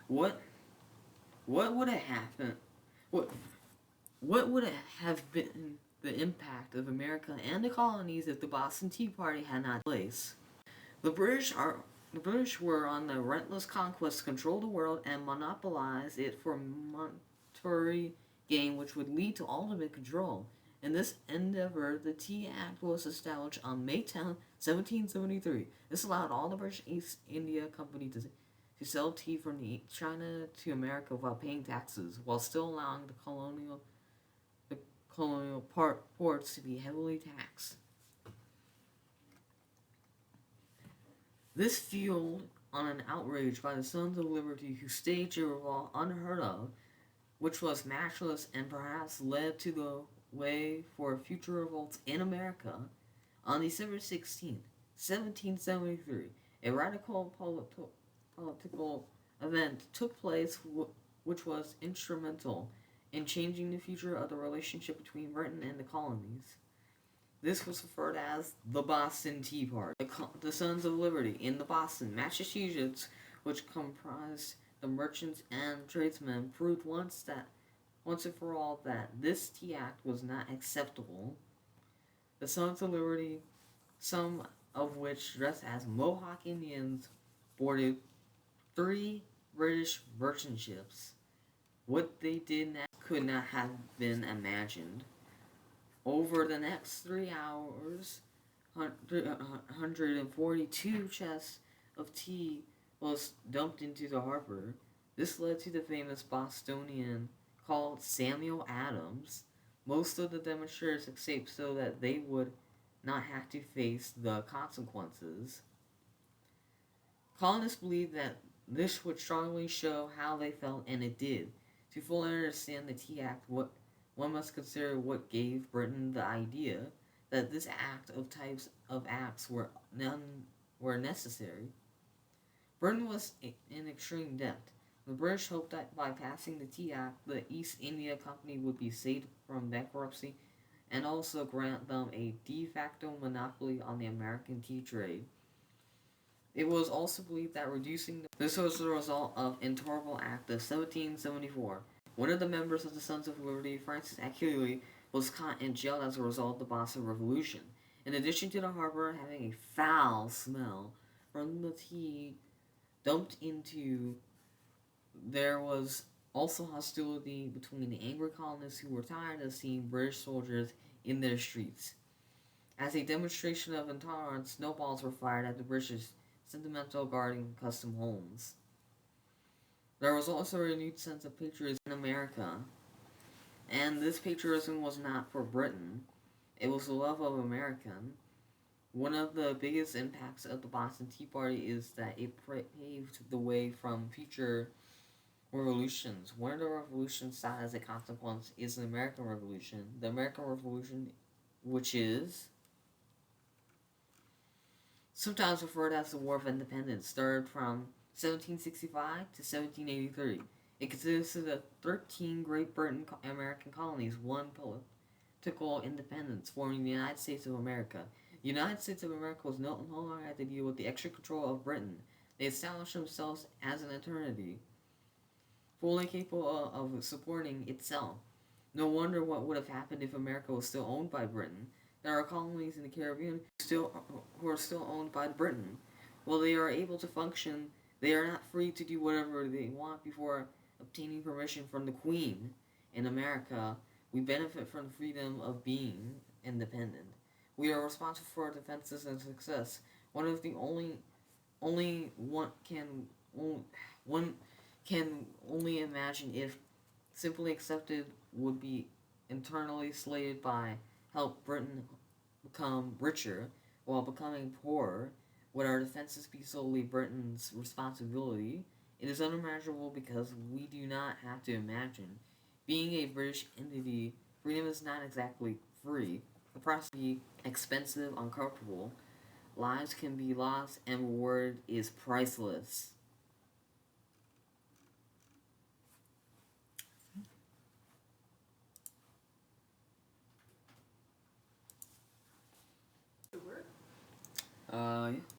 What what would have happened? What what would have been the impact of America and the colonies if the Boston Tea Party had not taken place? The British are the British were on the relentless conquest to control the world and monopolize it for monetary gain, which would lead to ultimate control. In this endeavor, the Tea Act was established on May 10, 1773. This allowed all the British East India Company to sell tea from China to America without paying taxes, while still allowing the colonial ports to be heavily taxed. This fueled on an outrage by the Sons of Liberty, who staged a revolt unheard of, which was matchless and perhaps led to the way for future revolts in America. On December 16, 1773, a radical political event took place which was instrumental in changing the future of the relationship between Britain and the colonies. This was referred to as the Boston Tea Party. The Sons of Liberty in the Boston, Massachusetts, which comprised the merchants and tradesmen, proved once and for all that this tea act was not acceptable. The Sons of Liberty, some of which dressed as Mohawk Indians, boarded 3 British merchant ships. What they did next could not have been imagined. Over the next 3 hours, 142 chests of tea was dumped into the harbor. This led to the famous Bostonian called Samuel Adams. Most of the demonstrators escaped so that they would not have to face the consequences. Colonists believed that this would strongly show how they felt, and it did. To fully understand the Tea Act, one must consider what gave Britain the idea that this types of acts were necessary. Britain was in extreme debt. The British hoped that by passing the Tea Act, the East India Company would be saved from bankruptcy and also grant them a de facto monopoly on the American tea trade. It was also believed that this was the result of Intolerable Act of 1774. One of the members of the Sons of Liberty, Francis Achille, was caught and jailed as a result of the Boston Revolution. In addition to the harbor having a foul smell from the tea dumped into, there was also hostility between the angry colonists who were tired of seeing British soldiers in their streets. As a demonstration of intolerance, snowballs were fired at the British sentimental guarding custom homes. There was also a renewed sense of patriotism in America, and this patriotism was not for Britain, it was the love of America. One of the biggest impacts of the Boston Tea Party is that it paved the way from future revolutions. One of the revolutions that as a consequence is the American Revolution. The American Revolution, which is sometimes referred as the War of Independence, started from 1765 to 1783. It consisted of 13 Great Britain American colonies, one political independence, forming the United States of America. The United States of America was no longer had to deal with the extra control of Britain. They established themselves as an eternity, fully capable of supporting itself. No wonder what would have happened if America was still owned by Britain. There are colonies in the Caribbean who are still owned by Britain. While they are able to function, they are not free to do whatever they want before obtaining permission from the Queen. In America, we benefit from the freedom of being independent. We are responsible for our defenses and success. One of the only one can only imagine if simply accepted would be internally slated by help Britain become richer while becoming poorer. Would our defenses be solely Britain's responsibility? It is unimaginable because we do not have to imagine. Being a British entity, freedom is not exactly free. The process can be expensive, uncomfortable. Lives can be lost, and reward is priceless. Yeah.